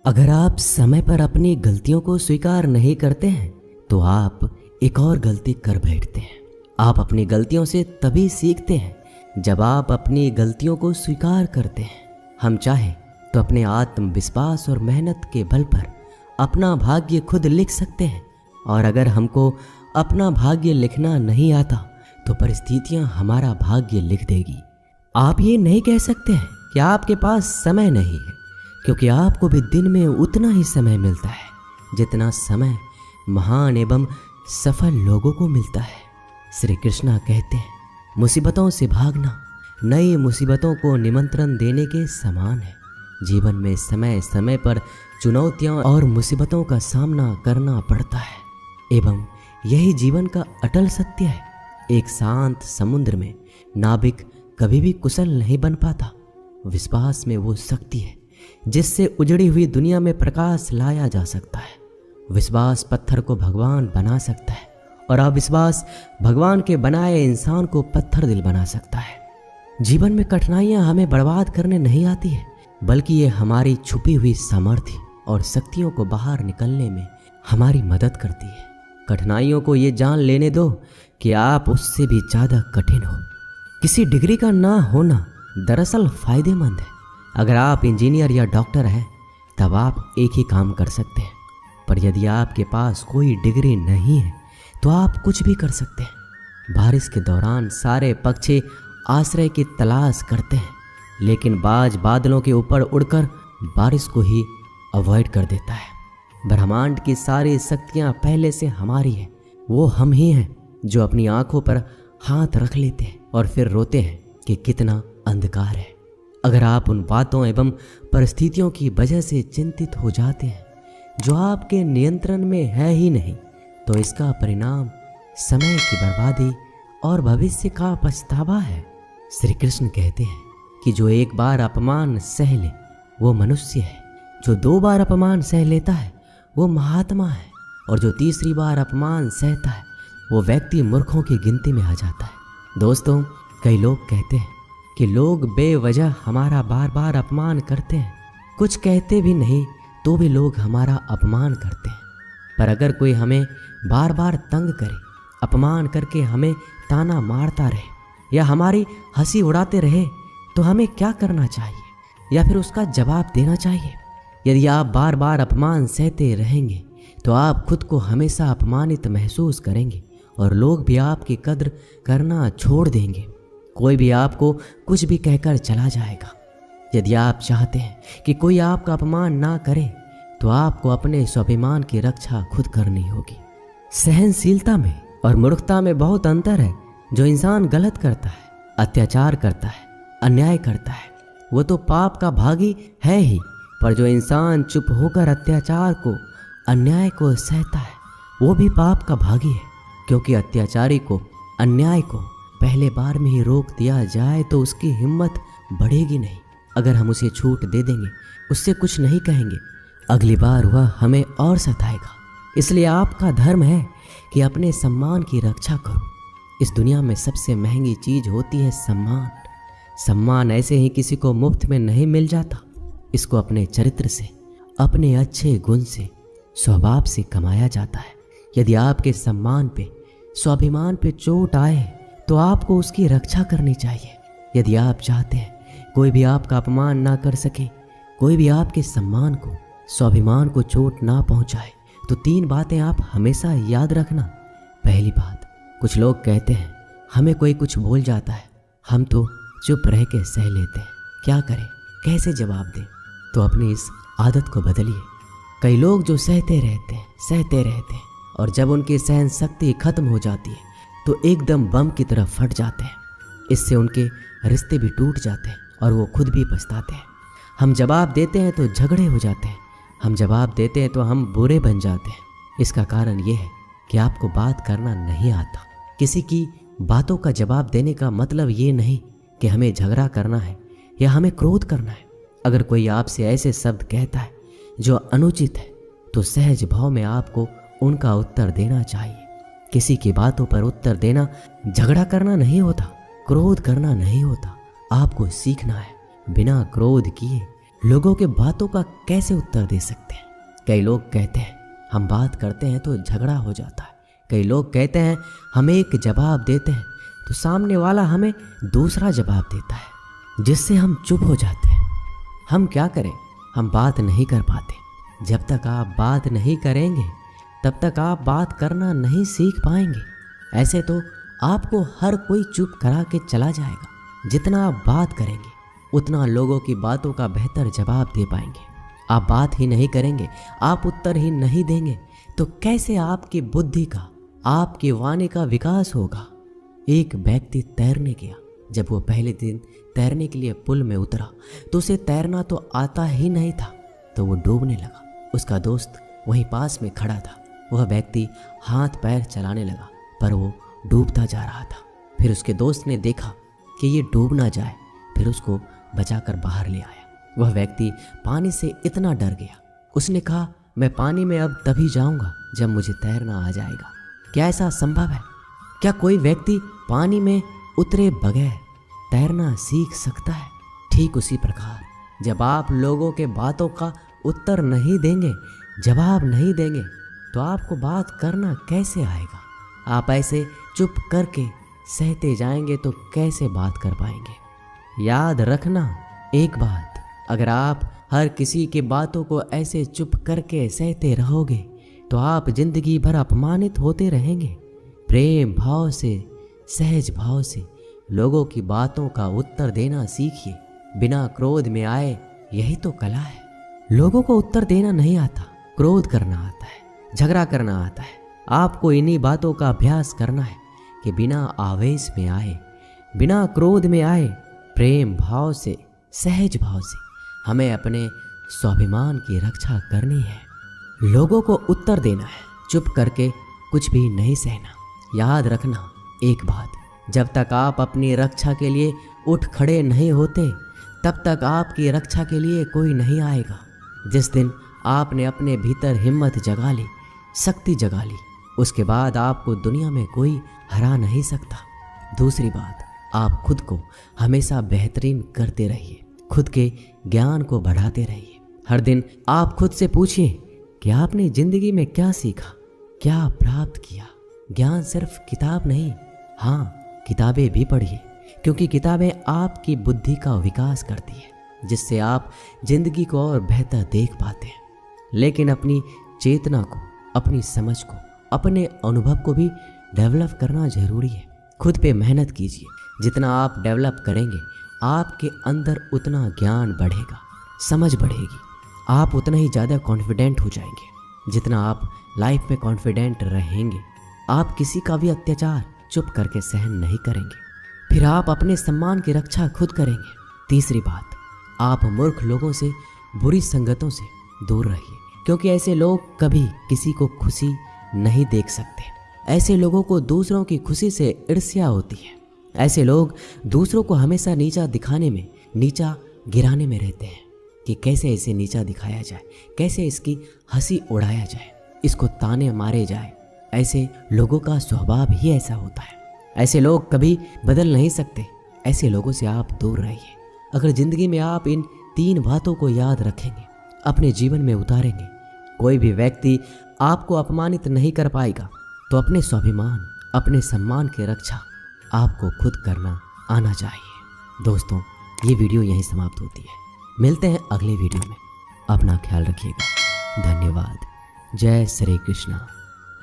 अगर आप समय पर अपनी गलतियों को स्वीकार नहीं करते हैं तो आप एक और गलती कर बैठते हैं। आप अपनी गलतियों से तभी सीखते हैं जब आप अपनी गलतियों को स्वीकार करते हैं। हम चाहें तो अपने आत्मविश्वास और मेहनत के बल पर अपना भाग्य खुद लिख सकते हैं, और अगर हमको अपना भाग्य लिखना नहीं आता तो परिस्थितियां हमारा भाग्य लिख देगी। आप ये नहीं कह सकते हैं कि आपके पास समय नहीं है, क्योंकि आपको भी दिन में उतना ही समय मिलता है जितना समय महान एवं सफल लोगों को मिलता है। श्री कृष्णा कहते हैं, मुसीबतों से भागना नई मुसीबतों को निमंत्रण देने के समान है। जीवन में समय समय पर चुनौतियां और मुसीबतों का सामना करना पड़ता है एवं यही जीवन का अटल सत्य है। एक शांत समुद्र में नाविक कभी भी कुशल नहीं बन पाता। विश्वास में वो शक्ति है जिससे उजड़ी हुई दुनिया में प्रकाश लाया जा सकता है। विश्वास पत्थर को भगवान बना सकता है और अविश्वास भगवान के बनाए इंसान को पत्थर दिल बना सकता है। जीवन में कठिनाइयां हमें बर्बाद करने नहीं आती है, बल्कि ये हमारी छुपी हुई सामर्थ्य और शक्तियों को बाहर निकलने में हमारी मदद करती है। कठिनाइयों को ये जान लेने दो कि आप उससे भी ज़्यादा कठिन हो। किसी डिग्री का ना होना दरअसल फायदेमंद है। अगर आप इंजीनियर या डॉक्टर हैं तब आप एक ही काम कर सकते हैं, पर यदि आपके पास कोई डिग्री नहीं है तो आप कुछ भी कर सकते हैं। बारिश के दौरान सारे पक्षी आश्रय की तलाश करते हैं, लेकिन बाज बादलों के ऊपर उड़कर बारिश को ही अवॉइड कर देता है। ब्रह्मांड की सारी शक्तियाँ पहले से हमारी है। वो हम ही हैं जो अपनी आंखों पर हाथ रख लेते हैं और फिर रोते हैं कि कितना अंधकार है। अगर आप उन बातों एवं परिस्थितियों की वजह से चिंतित हो जाते हैं जो आपके नियंत्रण में है ही नहीं, तो इसका परिणाम समय की बर्बादी और भविष्य का पछतावा है। श्री कृष्ण कहते हैं कि जो एक बार अपमान सह ले वो मनुष्य है, जो 2 बार अपमान सह लेता है वो महात्मा है, और जो 3री बार अपमान सहता है वो व्यक्ति मूर्खों की गिनती में आ जाता है। दोस्तों, कई लोग कहते हैं कि लोग बेवजह हमारा बार बार अपमान करते हैं। कुछ कहते भी नहीं तो भी लोग हमारा अपमान करते हैं। पर अगर कोई हमें बार बार तंग करे, अपमान करके हमें ताना मारता रहे या हमारी हंसी उड़ाते रहे, तो हमें क्या करना चाहिए या फिर उसका जवाब देना चाहिए? यदि आप बार बार अपमान सहते रहेंगे तो आप खुद को हमेशा अपमानित महसूस करेंगे और लोग भी आपकी कद्र करना छोड़ देंगे। कोई भी आपको कुछ भी कहकर चला जाएगा। यदि आप चाहते हैं कि कोई आपका अपमान ना करे तो आपको अपने स्वाभिमान की रक्षा खुद करनी होगी। सहनशीलता में और मूर्खता में बहुत अंतर है। जो इंसान गलत करता है, अत्याचार करता है, अन्याय करता है, वो तो पाप का भागी है ही, पर जो इंसान चुप होकर अत्याचार को, अन्याय को सहता है वो भी पाप का भागी है, क्योंकि अत्याचारी को, अन्याय को पहले बार में ही रोक दिया जाए तो उसकी हिम्मत बढ़ेगी नहीं। अगर हम उसे छूट दे देंगे, उससे कुछ नहीं कहेंगे, अगली बार वह हमें और सताएगा। इसलिए आपका धर्म है कि अपने सम्मान की रक्षा करो। इस दुनिया में सबसे महंगी चीज होती है सम्मान। सम्मान ऐसे ही किसी को मुफ्त में नहीं मिल जाता। इसको अपने चरित्र से, अपने अच्छे गुण से, स्वभाव से कमाया जाता है। यदि आपके सम्मान पे, स्वाभिमान पे चोट आए तो आपको उसकी रक्षा करनी चाहिए। यदि आप चाहते हैं कोई भी आपका अपमान ना कर सके, कोई भी आपके सम्मान को, स्वाभिमान को चोट ना पहुंचाए, तो 3 बातें आप हमेशा याद रखना। पहली बात, कुछ लोग कहते हैं हमें कोई कुछ बोल जाता है, हम तो चुप रह के सह लेते हैं, क्या करें, कैसे जवाब दें? तो अपनी इस आदत को बदलिए। कई लोग जो सहते रहते हैं और जब उनकी सहन शक्ति खत्म हो जाती है तो एकदम बम की तरह फट जाते हैं। इससे उनके रिश्ते भी टूट जाते हैं और वो खुद भी पछताते हैं। हम जवाब देते हैं तो झगड़े हो जाते हैं, हम जवाब देते हैं तो हम बुरे बन जाते हैं। इसका कारण ये है कि आपको बात करना नहीं आता। किसी की बातों का जवाब देने का मतलब ये नहीं कि हमें झगड़ा करना है या हमें क्रोध करना है। अगर कोई आपसे ऐसे शब्द कहता है जो अनुचित है तो सहज भाव में आपको उनका उत्तर देना चाहिए। किसी की बातों पर उत्तर देना झगड़ा करना नहीं होता, क्रोध करना नहीं होता। आपको सीखना है बिना क्रोध किए लोगों के बातों का कैसे उत्तर दे सकते हैं? कई लोग कहते हैं हम बात करते हैं तो झगड़ा हो जाता है। कई लोग कहते हैं हम एक जवाब देते हैं तो सामने वाला हमें दूसरा जवाब देता है, जिससे हम चुप हो जाते हैं। हम क्या करें? हम बात नहीं कर पाते। जब तक आप बात नहीं करेंगे तब तक आप बात करना नहीं सीख पाएंगे। ऐसे तो आपको हर कोई चुप करा के चला जाएगा। जितना आप बात करेंगे उतना लोगों की बातों का बेहतर जवाब दे पाएंगे। आप बात ही नहीं करेंगे, आप उत्तर ही नहीं देंगे तो कैसे आपकी बुद्धि का, आपकी वाणी का विकास होगा? एक व्यक्ति तैरने गया। जब वो पहले दिन तैरने के लिए पुल में उतरा तो उसे तैरना तो आता ही नहीं था, तो वो डूबने लगा। उसका दोस्त वहीं पास में खड़ा था। वह व्यक्ति हाथ पैर चलाने लगा पर वो डूबता जा रहा था। फिर उसके दोस्त ने देखा कि ये डूब ना जाए, फिर उसको बचाकर बाहर ले आया। वह व्यक्ति पानी से इतना डर गया, उसने कहा मैं पानी में अब तभी जाऊंगा जब मुझे तैरना आ जाएगा। क्या ऐसा संभव है? क्या कोई व्यक्ति पानी में उतरे बगैर तैरना सीख सकता है? ठीक उसी प्रकार जब आप लोगों के बातों का उत्तर नहीं देंगे, जवाब नहीं देंगे तो आपको बात करना कैसे आएगा? आप ऐसे चुप करके सहते जाएंगे तो कैसे बात कर पाएंगे? याद रखना एक बात, अगर आप हर किसी की बातों को ऐसे चुप करके सहते रहोगे तो आप जिंदगी भर अपमानित होते रहेंगे। प्रेम भाव से, सहज भाव से लोगों की बातों का उत्तर देना सीखिए, बिना क्रोध में आए। यही तो कला है। लोगों को उत्तर देना नहीं आता, क्रोध करना आता है, झगड़ा करना आता है। आपको इन्हीं बातों का अभ्यास करना है कि बिना आवेश में आए, बिना क्रोध में आए, प्रेम भाव से, सहज भाव से हमें अपने स्वाभिमान की रक्षा करनी है। लोगों को उत्तर देना है, चुप करके कुछ भी नहीं सहना। याद रखना एक बात, जब तक आप अपनी रक्षा के लिए उठ खड़े नहीं होते तब तक आपकी रक्षा के लिए कोई नहीं आएगा। जिस दिन आपने अपने भीतर हिम्मत जगा ली, शक्ति जगा ली, उसके बाद आपको दुनिया में कोई हरा नहीं सकता। दूसरी बात, आप खुद को हमेशा बेहतरीन करते रहिए, खुद के ज्ञान को बढ़ाते रहिए। हर दिन आप खुद से पूछिए कि आपने जिंदगी में क्या सीखा, क्या प्राप्त किया। ज्ञान सिर्फ किताब नहीं, हाँ किताबें भी पढ़िए, क्योंकि किताबें आपकी बुद्धि का विकास करती है, जिससे आप जिंदगी को और बेहतर देख पाते हैं। लेकिन अपनी चेतना को, अपनी समझ को, अपने अनुभव को भी डेवलप करना जरूरी है। खुद पे मेहनत कीजिए। जितना आप डेवलप करेंगे आपके अंदर उतना ज्ञान बढ़ेगा, समझ बढ़ेगी, आप उतना ही ज़्यादा कॉन्फिडेंट हो जाएंगे। जितना आप लाइफ में कॉन्फिडेंट रहेंगे आप किसी का भी अत्याचार चुप करके सहन नहीं करेंगे। फिर आप अपने सम्मान की रक्षा खुद करेंगे। तीसरी बात, आप मूर्ख लोगों से, बुरी संगतों से दूर रहिए, क्योंकि ऐसे लोग कभी किसी को खुशी नहीं देख सकते। ऐसे लोगों को दूसरों की खुशी से ईर्ष्या होती है। ऐसे लोग दूसरों को हमेशा नीचा दिखाने में, नीचा गिराने में रहते हैं कि कैसे इसे नीचा दिखाया जाए, कैसे इसकी हंसी उड़ाया जाए, इसको ताने मारे जाए। ऐसे लोगों का स्वभाव ही ऐसा होता है। ऐसे लोग कभी बदल नहीं सकते। ऐसे लोगों से आप दूर रहिए। अगर जिंदगी में आप इन 3 बातों को याद रखेंगे, अपने जीवन में उतारेंगे, कोई भी व्यक्ति आपको अपमानित नहीं कर पाएगा। तो अपने स्वाभिमान, अपने सम्मान की रक्षा आपको खुद करना आना चाहिए। दोस्तों, ये वीडियो यहीं समाप्त होती है। मिलते हैं अगले वीडियो में। अपना ख्याल रखिएगा। धन्यवाद। जय श्री कृष्णा।